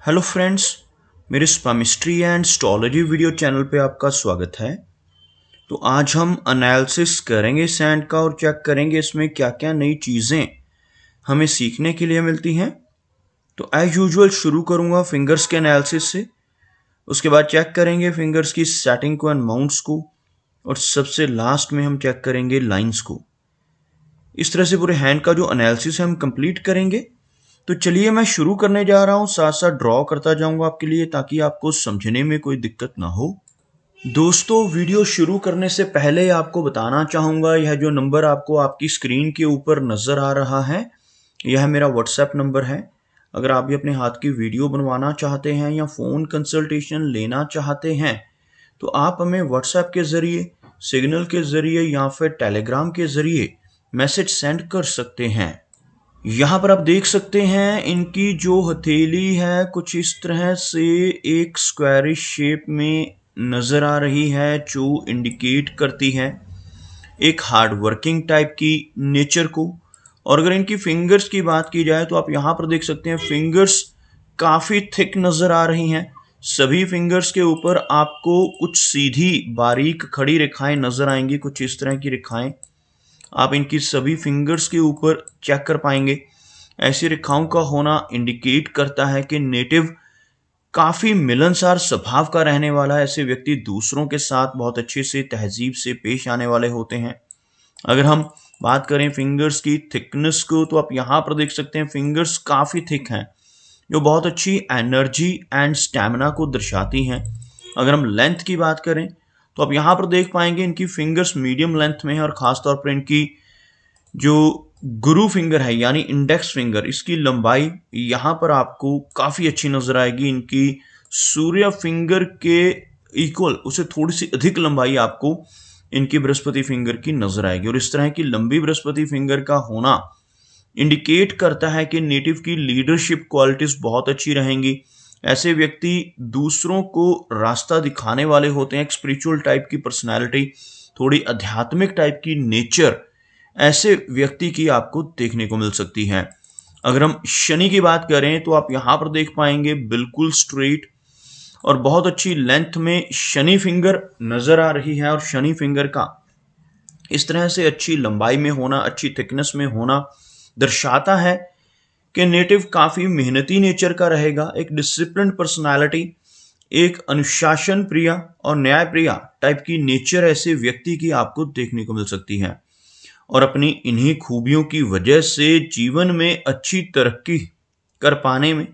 Hello friends, मेरे स्पामिस्ट्री and astrology video channel पे आपका स्वागत है। तो आज हम एनालिसिस करेंगे सैंड का और चेक करेंगे इसमें क्या क्या नई चीज़ें हमें सीखने के लिए मिलती हैं। तो एज यूजुअल शुरू करूँगा फिंगर्स के एनालिसिस से। उसके बाद चेक करेंगे फिंगर्स की सेटिंग को एंड माउंट्स को, और सबसे लास्ट में हम चेक करेंगे लाइंस को। इस तरह से पूरे हैंड का जो एनालिसिस है हम कंप्लीट करेंगे। तो चलिए मैं शुरू करने जा रहा हूँ, साथ साथ ड्रॉ करता जाऊंगा आपके लिए ताकि आपको समझने में कोई दिक्कत ना हो। दोस्तों, वीडियो शुरू करने से पहले आपको बताना चाहूँगा, यह जो नंबर आपको आपकी स्क्रीन के ऊपर नज़र आ रहा है यह मेरा व्हाट्सएप नंबर है। अगर आप भी अपने हाथ की वीडियो बनवाना चाहते हैं या फ़ोन कंसल्टेशन लेना चाहते हैं तो आप हमें व्हाट्सएप के ज़रिए, सिग्नल के ज़रिए या फिर टेलीग्राम के ज़रिए मैसेज सेंड कर सकते हैं। यहाँ पर आप देख सकते हैं इनकी जो हथेली है कुछ इस तरह से एक स्क्वायरिश शेप में नज़र आ रही है, जो इंडिकेट करती है एक हार्ड वर्किंग टाइप की नेचर को। और अगर इनकी फिंगर्स की बात की जाए तो आप यहाँ पर देख सकते हैं फिंगर्स काफ़ी थिक नज़र आ रही हैं। सभी फिंगर्स के ऊपर आपको कुछ सीधी बारीक खड़ी रेखाएं नज़र आएंगी, कुछ इस तरह की रेखाएं आप इनकी सभी फिंगर्स के ऊपर चेक कर पाएंगे। ऐसी रेखाओं का होना इंडिकेट करता है कि नेटिव काफ़ी मिलनसार स्वभाव का रहने वाला है। ऐसे व्यक्ति दूसरों के साथ बहुत अच्छे से तहजीब से पेश आने वाले होते हैं। अगर हम बात करें फिंगर्स की थिकनेस को तो आप यहाँ पर देख सकते हैं फिंगर्स काफ़ी थिक हैं, जो बहुत अच्छी एनर्जी एंड स्टैमिना को दर्शाती हैं। अगर हम लेंथ की बात करें तो आप यहाँ पर देख पाएंगे इनकी फिंगर्स मीडियम लेंथ में है, और ख़ासतौर पर इनकी जो गुरु फिंगर है यानी इंडेक्स फिंगर, इसकी लंबाई यहाँ पर आपको काफ़ी अच्छी नज़र आएगी। इनकी सूर्य फिंगर के इक्वल, उसे थोड़ी सी अधिक लंबाई आपको इनकी बृहस्पति फिंगर की नज़र आएगी। और इस तरह की लंबी बृहस्पति फिंगर का होना इंडिकेट करता है कि नेटिव की लीडरशिप क्वालिटीज़ बहुत अच्छी रहेंगी। ऐसे व्यक्ति दूसरों को रास्ता दिखाने वाले होते हैं। एक स्पिरिचुअल टाइप की पर्सनैलिटी, थोड़ी आध्यात्मिक टाइप की नेचर ऐसे व्यक्ति की आपको देखने को मिल सकती है। अगर हम शनि की बात करें तो आप यहाँ पर देख पाएंगे बिल्कुल स्ट्रेट और बहुत अच्छी लेंथ में शनि फिंगर नज़र आ रही है। और शनि फिंगर का इस तरह से अच्छी लंबाई में होना, अच्छी थिकनेस में होना दर्शाता है कि नेटिव काफ़ी मेहनती नेचर का रहेगा। एक डिसिप्लिन पर्सनालिटी, एक अनुशासन प्रिय और न्याय प्रिय टाइप की नेचर ऐसे व्यक्ति की आपको देखने को मिल सकती है। और अपनी इन्हीं खूबियों की वजह से जीवन में अच्छी तरक्की कर पाने में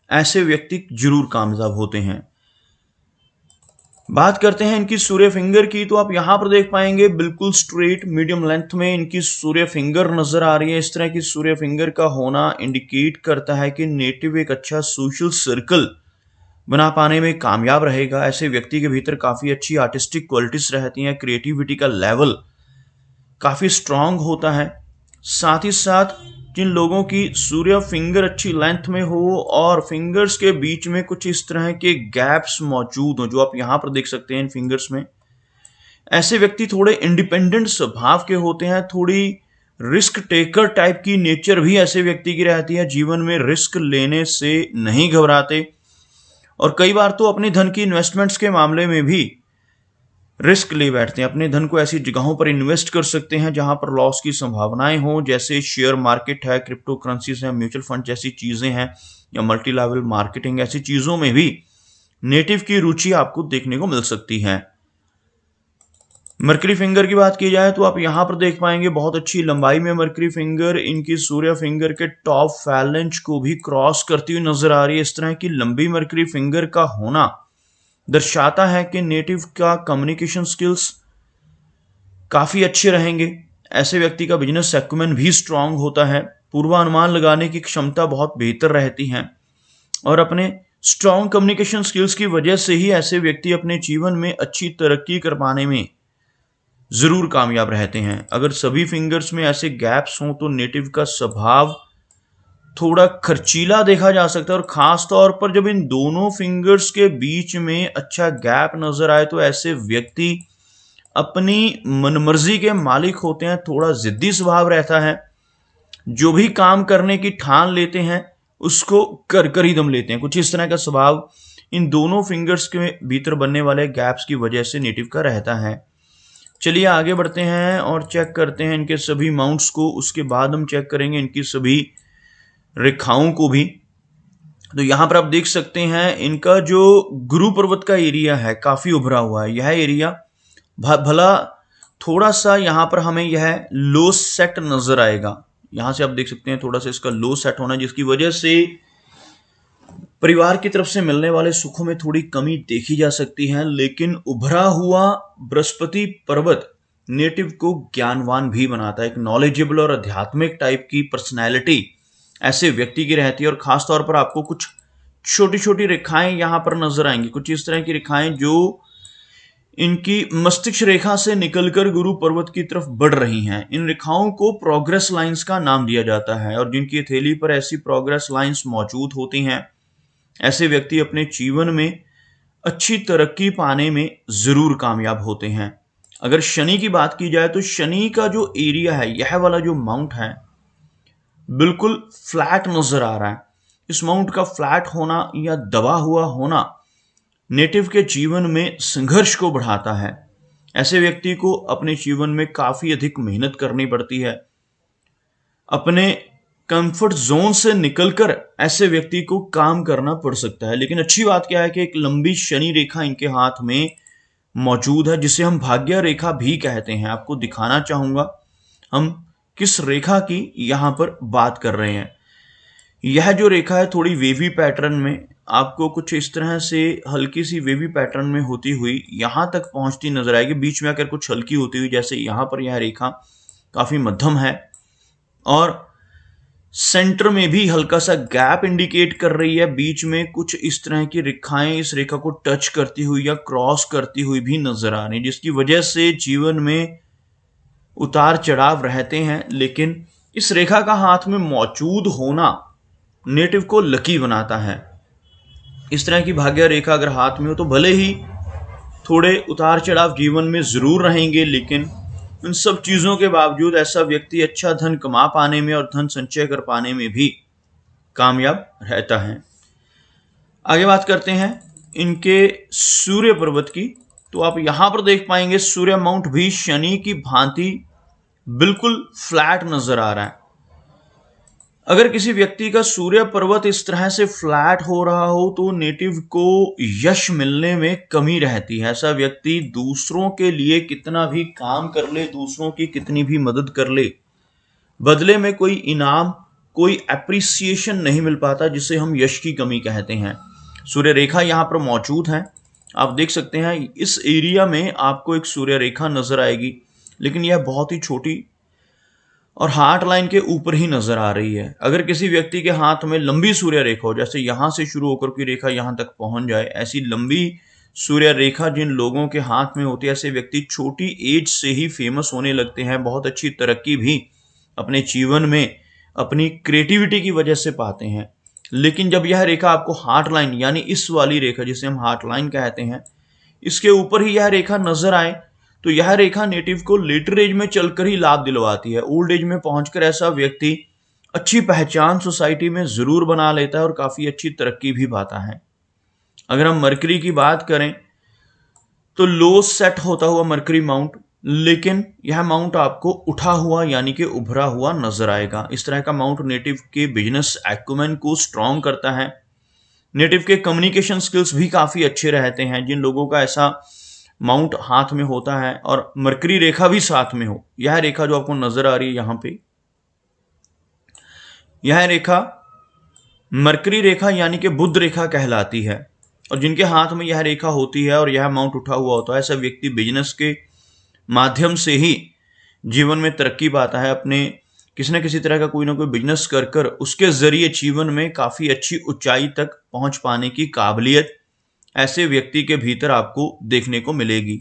ऐसे व्यक्ति जरूर कामयाब होते हैं। बात करते हैं इनकी सूर्य फिंगर की तो आप यहाँ पर देख पाएंगे बिल्कुल स्ट्रेट मीडियम लेंथ में इनकी सूर्य फिंगर नजर आ रही है। इस तरह की सूर्य फिंगर का होना इंडिकेट करता है कि नेटिव एक अच्छा सोशल सर्कल बना पाने में कामयाब रहेगा। ऐसे व्यक्ति के भीतर काफ़ी अच्छी आर्टिस्टिक क्वालिटीज रहती हैं, क्रिएटिविटी का लेवल काफ़ी स्ट्रांग होता है। साथ ही साथ जिन लोगों की सूर्य फिंगर अच्छी लेंथ में हो और फिंगर्स के बीच में कुछ इस तरह के गैप्स मौजूद हो, जो आप यहाँ पर देख सकते हैं इन फिंगर्स में, ऐसे व्यक्ति थोड़े इंडिपेंडेंट स्वभाव के होते हैं। थोड़ी रिस्क टेकर टाइप की नेचर भी ऐसे व्यक्ति की रहती है। जीवन में रिस्क लेने से नहीं घबराते, और कई बार तो अपने धन की इन्वेस्टमेंट्स के मामले में भी रिस्क ले बैठते हैं। अपने धन को ऐसी जगहों पर इन्वेस्ट कर सकते हैं जहां पर लॉस की संभावनाएं हों, जैसे शेयर मार्केट है, क्रिप्टो करेंसीज है, म्यूचुअल फंड जैसी चीजें हैं, या मल्टी लेवल मार्केटिंग, ऐसी चीजों में भी नेटिव की रुचि आपको देखने को मिल सकती है। मरकरी फिंगर की बात की जाए तो आप यहां पर देख पाएंगे बहुत अच्छी लंबाई में मरकरी फिंगर इनकी सूर्य फिंगर के टॉप फैलेंज को भी क्रॉस करती हुई नजर आ रही है। इस तरह की लंबी मरकरी फिंगर का होना दर्शाता है कि नेटिव का कम्युनिकेशन स्किल्स काफ़ी अच्छे रहेंगे। ऐसे व्यक्ति का बिजनेस एक्यूमेन भी स्ट्रांग होता है। पूर्वानुमान लगाने की क्षमता बहुत बेहतर रहती है, और अपने स्ट्रांग कम्युनिकेशन स्किल्स की वजह से ही ऐसे व्यक्ति अपने जीवन में अच्छी तरक्की कर पाने में ज़रूर कामयाब रहते हैं। अगर सभी फिंगर्स में ऐसे गैप्स हों तो नेटिव का स्वभाव थोड़ा खर्चीला देखा जा सकता है, और ख़ास तौर पर जब इन दोनों फिंगर्स के बीच में अच्छा गैप नज़र आए तो ऐसे व्यक्ति अपनी मनमर्जी के मालिक होते हैं। थोड़ा ज़िद्दी स्वभाव रहता है। जो भी काम करने की ठान लेते हैं उसको कर कर ही दम लेते हैं। कुछ इस तरह का स्वभाव इन दोनों फिंगर्स के भीतर बनने वाले गैप्स की वजह से नेटिव का रहता है। चलिए आगे बढ़ते हैं और चेक करते हैं इनके सभी माउंट्स को। उसके बाद हम चेक करेंगे इनकी सभी रेखाओं को भी। तो यहाँ पर आप देख सकते हैं इनका जो गुरु पर्वत का एरिया है काफी उभरा हुआ है। यह एरिया भला थोड़ा सा यहाँ पर हमें यह लो सेट नजर आएगा। यहाँ से आप देख सकते हैं थोड़ा सा इसका लो सेट होना, जिसकी वजह से परिवार की तरफ से मिलने वाले सुखों में थोड़ी कमी देखी जा सकती है। लेकिन उभरा हुआ बृहस्पति पर्वत नेटिव को ज्ञानवान भी बनाता है। एक नॉलेजेबल और आध्यात्मिक टाइप की पर्सनैलिटी ऐसे व्यक्ति की रहती है। और खास तौर पर आपको कुछ छोटी छोटी रेखाएं यहां पर नजर आएंगी, कुछ इस तरह की रेखाएं जो इनकी मस्तिष्क रेखा से निकलकर गुरु पर्वत की तरफ बढ़ रही हैं। इन रेखाओं को प्रोग्रेस लाइंस का नाम दिया जाता है। और जिनकी हथेली पर ऐसी प्रोग्रेस लाइंस मौजूद होती हैं, ऐसे व्यक्ति अपने जीवन में अच्छी तरक्की पाने में जरूर कामयाब होते हैं। अगर शनि की बात की जाए तो शनि का जो एरिया है, यह वाला जो माउंट है, बिल्कुल फ्लैट नजर आ रहा है। इस माउंट का फ्लैट होना या दबा हुआ होना नेटिव के जीवन में संघर्ष को बढ़ाता है। ऐसे व्यक्ति को अपने जीवन में काफी अधिक मेहनत करनी पड़ती है। अपने कंफर्ट जोन से निकलकर ऐसे व्यक्ति को काम करना पड़ सकता है। लेकिन अच्छी बात क्या है कि एक लंबी शनि रेखा इनके हाथ में मौजूद है, जिसे हम भाग्य रेखा भी कहते हैं। आपको दिखाना चाहूंगा हम किस रेखा की यहां पर बात कर रहे हैं। यह जो रेखा है थोड़ी वेवी पैटर्न में, आपको कुछ इस तरह से हल्की सी वेवी पैटर्न में होती हुई यहां तक पहुंचती नजर आएगी। बीच में आकर कुछ हल्की होती हुई, जैसे यहां पर यह रेखा काफी मध्यम है और सेंटर में भी हल्का सा गैप इंडिकेट कर रही है। बीच में कुछ इस तरह की रेखाएं इस रेखा को टच करती हुई या क्रॉस करती हुई भी नजर आ रही है, जिसकी वजह से जीवन में उतार चढ़ाव रहते हैं। लेकिन इस रेखा का हाथ में मौजूद होना नेटिव को लकी बनाता है। इस तरह की भाग्य रेखा अगर हाथ में हो तो भले ही थोड़े उतार चढ़ाव जीवन में जरूर रहेंगे, लेकिन उन सब चीजों के बावजूद ऐसा व्यक्ति अच्छा धन कमा पाने में और धन संचय कर पाने में भी कामयाब रहता है। आगे बात करते हैं इनके सूर्य पर्वत की। तो आप यहां पर देख पाएंगे सूर्य माउंट भी शनि की भांति बिल्कुल फ्लैट नजर आ रहा है। अगर किसी व्यक्ति का सूर्य पर्वत इस तरह से फ्लैट हो रहा हो तो नेटिव को यश मिलने में कमी रहती है। ऐसा व्यक्ति दूसरों के लिए कितना भी काम कर ले, दूसरों की कितनी भी मदद कर ले, बदले में कोई इनाम, कोई एप्रिसिएशन नहीं मिल पाता, जिसे हम यश की कमी कहते हैं। सूर्य रेखा यहाँ पर मौजूद है, आप देख सकते हैं इस एरिया में आपको एक सूर्य रेखा नजर आएगी, लेकिन यह बहुत ही छोटी और हार्ट लाइन के ऊपर ही नजर आ रही है। अगर किसी व्यक्ति के हाथ में लंबी सूर्य रेखा हो, जैसे यहां से शुरू होकर की रेखा यहां तक पहुंच जाए, ऐसी लंबी सूर्य रेखा जिन लोगों के हाथ में होती है, ऐसे व्यक्ति छोटी एज से ही फेमस होने लगते हैं, बहुत अच्छी तरक्की भी अपने जीवन में अपनी क्रिएटिविटी की वजह से पाते हैं। लेकिन जब यह रेखा आपको हार्ट लाइन यानी इस वाली रेखा जिसे हम हार्ट लाइन कहते हैं, इसके ऊपर ही यह रेखा नजर आए तो यह रेखा नेटिव को लेटर एज में चलकर ही लाभ दिलवाती है। ओल्ड एज में पहुंचकर ऐसा व्यक्ति अच्छी पहचान सोसाइटी में जरूर बना लेता है और काफी अच्छी तरक्की भी पाता है। अगर हम मरकरी की बात करें तो लो सेट होता हुआ मरकरी माउंट, लेकिन यह माउंट आपको उठा हुआ यानी कि उभरा हुआ नजर आएगा। इस तरह का माउंट नेटिव के बिजनेस एक्यूमेन को स्ट्रॉन्ग करता है। नेटिव के कम्युनिकेशन स्किल्स भी काफी अच्छे रहते हैं। जिन लोगों का ऐसा माउंट हाथ में होता है और मरकरी रेखा भी साथ में हो, यह रेखा जो आपको नजर आ रही है यहां पे, यह रेखा मरकरी रेखा यानी कि बुध रेखा कहलाती है। और जिनके हाथ में यह रेखा होती है और यह माउंट उठा हुआ होता है, ऐसा व्यक्ति बिजनेस के माध्यम से ही जीवन में तरक्की पाता है। अपने किसी न किसी तरह का कोई ना कोई बिजनेस कर कर उसके जरिए जीवन में काफी अच्छी ऊंचाई तक पहुंच पाने की काबिलियत ऐसे व्यक्ति के भीतर आपको देखने को मिलेगी।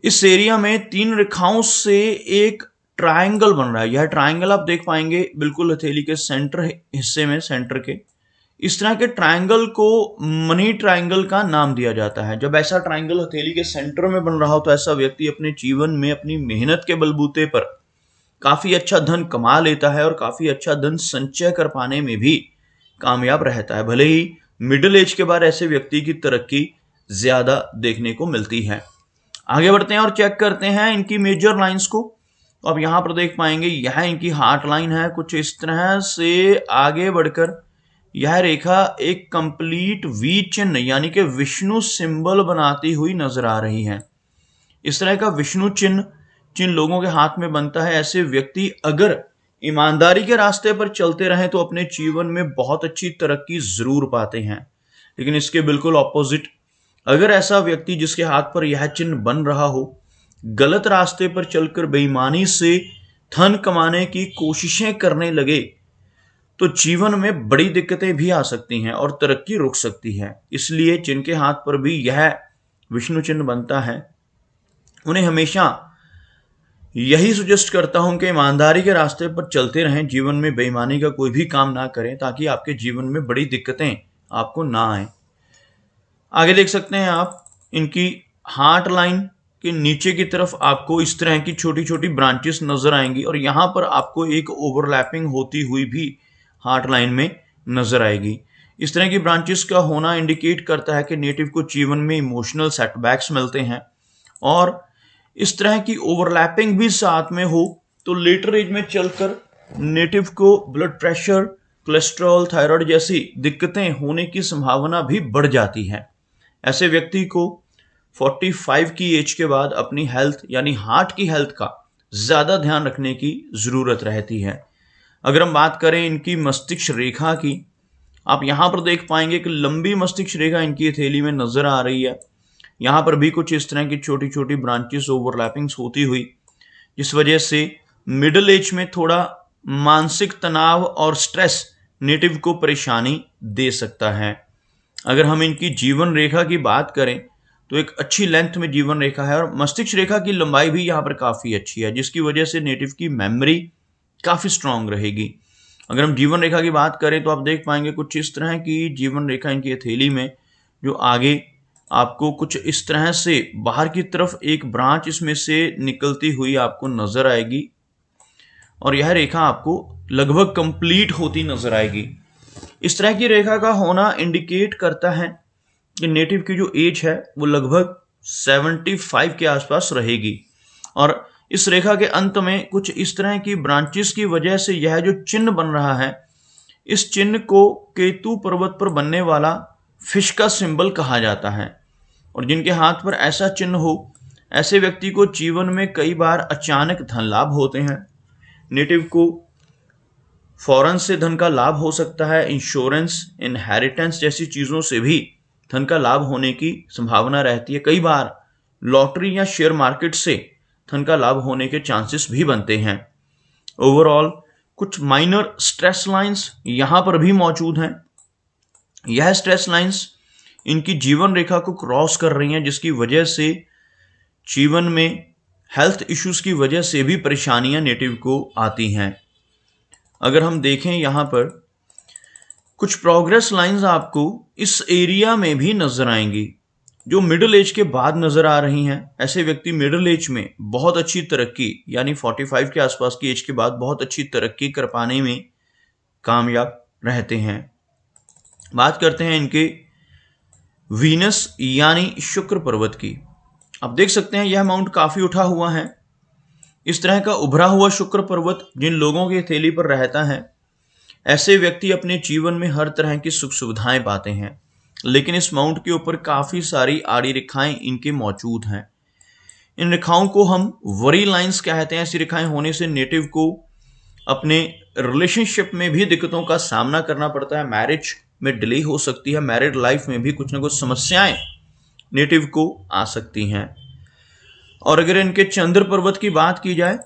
इस एरिया में 3 रेखाओं से एक ट्रायंगल बन रहा है। यह ट्रायंगल आप देख पाएंगे बिल्कुल हथेली के सेंटर हिस्से में, सेंटर के। इस तरह के ट्रायंगल को मनी ट्रायंगल का नाम दिया जाता है। जब ऐसा ट्रायंगल हथेली के सेंटर में बन रहा हो तो ऐसा व्यक्ति अपने जीवन में अपनी मेहनत के बलबूते पर काफी अच्छा धन कमा लेता है और काफी अच्छा धन संचय कर पाने में भी कामयाब रहता है। भले ही मिडिल एज के बाद ऐसे व्यक्ति की तरक्की ज्यादा देखने को मिलती है। आगे बढ़ते हैं और चेक करते हैं इनकी मेजर लाइंस को। तो अब यहां पर देख पाएंगे यह इनकी हार्ट लाइन है। कुछ इस तरह से आगे बढ़कर यह रेखा एक कंप्लीट वी चिन्ह यानी कि विष्णु सिंबल बनाती हुई नजर आ रही है। इस तरह का विष्णु चिन्ह जिन लोगों के हाथ में बनता है, ऐसे व्यक्ति अगर ईमानदारी के रास्ते पर चलते रहें तो अपने जीवन में बहुत अच्छी तरक्की जरूर पाते हैं। लेकिन इसके बिल्कुल ऑपोजिट, अगर ऐसा व्यक्ति जिसके हाथ पर यह चिन्ह बन रहा हो गलत रास्ते पर चलकर बेईमानी से धन कमाने की कोशिशें करने लगे तो जीवन में बड़ी दिक्कतें भी आ सकती हैं और तरक्की रुक सकती है। इसलिए जिनके हाथ पर भी यह विष्णु चिन्ह बनता है उन्हें हमेशा यही सजेस्ट करता हूं कि ईमानदारी के रास्ते पर चलते रहें, जीवन में बेईमानी का कोई भी काम ना करें ताकि आपके जीवन में बड़ी दिक्कतें आपको ना आए। आगे देख सकते हैं आप इनकी हार्ट लाइन के नीचे की तरफ आपको इस तरह की छोटी छोटी ब्रांचेस नजर आएंगी और यहां पर आपको एक ओवरलैपिंग होती हुई भी हार्ट लाइन में नजर आएगी। इस तरह की ब्रांचेस का होना इंडिकेट करता है कि नेटिव को जीवन में इमोशनल सेटबैक्स मिलते हैं और इस तरह की ओवरलैपिंग भी साथ में हो तो लेटर एज में चलकर नेटिव को ब्लड प्रेशर, कोलेस्ट्रॉल, थायराइड जैसी दिक्कतें होने की संभावना भी बढ़ जाती है। ऐसे व्यक्ति को 45 की एज के बाद अपनी हेल्थ यानी हार्ट की हेल्थ का ज्यादा ध्यान रखने की जरूरत रहती है। अगर हम बात करें इनकी मस्तिष्क रेखा की, आप यहां पर देख पाएंगे कि लंबी मस्तिष्क रेखा इनकी हथेली में नजर आ रही है। यहां पर भी कुछ इस तरह की छोटी छोटी ब्रांचेस ओवरलैपिंग्स होती हुई, जिस वजह से मिडिल एज में थोड़ा मानसिक तनाव और स्ट्रेस नेटिव को परेशानी दे सकता है। अगर हम इनकी जीवन रेखा की बात करें तो एक अच्छी लेंथ में जीवन रेखा है और मस्तिष्क रेखा की लंबाई भी यहाँ पर काफ़ी अच्छी है, जिसकी वजह से नेटिव की मेमोरी काफ़ी स्ट्रांग रहेगी। अगर हम जीवन रेखा की बात करें तो आप देख पाएंगे कुछ इस तरह की जीवन रेखा इनकी हथेली में, जो आगे आपको कुछ इस तरह से बाहर की तरफ एक ब्रांच इसमें से निकलती हुई आपको नजर आएगी और यह रेखा आपको लगभग कंप्लीट होती नजर आएगी। इस तरह की रेखा का होना इंडिकेट करता है कि नेटिव की जो एज है वो लगभग 75 के आसपास रहेगी और इस रेखा के अंत में कुछ इस तरह की ब्रांचेस की वजह से यह जो चिन्ह बन रहा है, इस चिन्ह को केतु पर्वत पर बनने वाला फिश का सिंबल कहा जाता है। और जिनके हाथ पर ऐसा चिन्ह हो, ऐसे व्यक्ति को जीवन में कई बार अचानक धन लाभ होते हैं। नेटिव को फॉरेन से धन का लाभ हो सकता है, इंश्योरेंस, इनहेरिटेंस जैसी चीज़ों से भी धन का लाभ होने की संभावना रहती है। कई बार लॉटरी या शेयर मार्केट से धन का लाभ होने के चांसेस भी बनते हैं। ओवरऑल कुछ माइनर स्ट्रेस लाइंस यहाँ पर भी मौजूद हैं। यह स्ट्रेस लाइंस इनकी जीवन रेखा को क्रॉस कर रही हैं, जिसकी वजह से जीवन में हेल्थ इश्यूज की वजह से भी परेशानियां नेटिव को आती हैं। अगर हम देखें यहाँ पर कुछ प्रोग्रेस लाइंस आपको इस एरिया में भी नजर आएंगी जो मिडिल एज के बाद नजर आ रही हैं। ऐसे व्यक्ति मिडिल एज में बहुत अच्छी तरक्की यानी 45 के आसपास की एज के बाद बहुत अच्छी तरक्की कर पाने में कामयाब रहते हैं। बात करते हैं इनके वीनस यानी शुक्र पर्वत की। आप देख सकते हैं यह माउंट काफी उठा हुआ है। इस तरह का उभरा हुआ शुक्र पर्वत जिन लोगों की हथेली पर रहता है, ऐसे व्यक्ति अपने जीवन में हर तरह की सुख सुविधाएं पाते हैं। लेकिन इस माउंट के ऊपर काफी सारी आड़ी रेखाएं इनके मौजूद हैं। इन रेखाओं को हम वरी लाइंस कहते हैं। ऐसी रेखाएं होने से नेटिव को अपने रिलेशनशिप में भी दिक्कतों का सामना करना पड़ता है, मैरिज में डिले हो सकती है, मैरिड लाइफ में भी कुछ ना कुछ समस्याएं नेटिव को आ सकती हैं। और अगर इनके चंद्र पर्वत की बात की जाए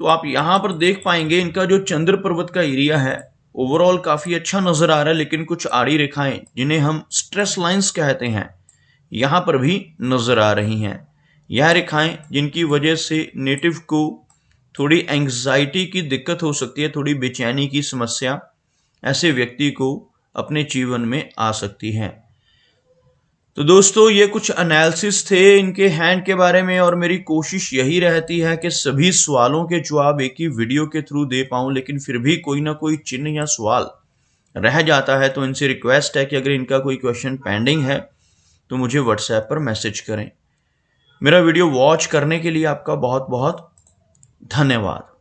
तो आप यहां पर देख पाएंगे इनका जो चंद्र पर्वत का एरिया है ओवरऑल काफी अच्छा नजर आ रहा है, लेकिन कुछ आड़ी रेखाएं जिन्हें हम स्ट्रेस लाइंस कहते हैं यहां पर भी नजर आ रही हैं। यह रेखाएं जिनकी वजह से नेटिव को थोड़ी एंग्जाइटी की दिक्कत हो सकती है, थोड़ी बेचैनी की समस्या ऐसे व्यक्ति को अपने जीवन में आ सकती है। तो दोस्तों ये कुछ एनालिसिस थे इनके हैंड के बारे में, और मेरी कोशिश यही रहती है कि सभी सवालों के जवाब एक ही वीडियो के थ्रू दे पाऊं, लेकिन फिर भी कोई ना कोई चिन्ह या सवाल रह जाता है। तो इनसे रिक्वेस्ट है कि अगर इनका कोई क्वेश्चन पेंडिंग है तो मुझे व्हाट्सएप पर मैसेज करें। मेरा वीडियो वॉच करने के लिए आपका बहुत बहुत धन्यवाद।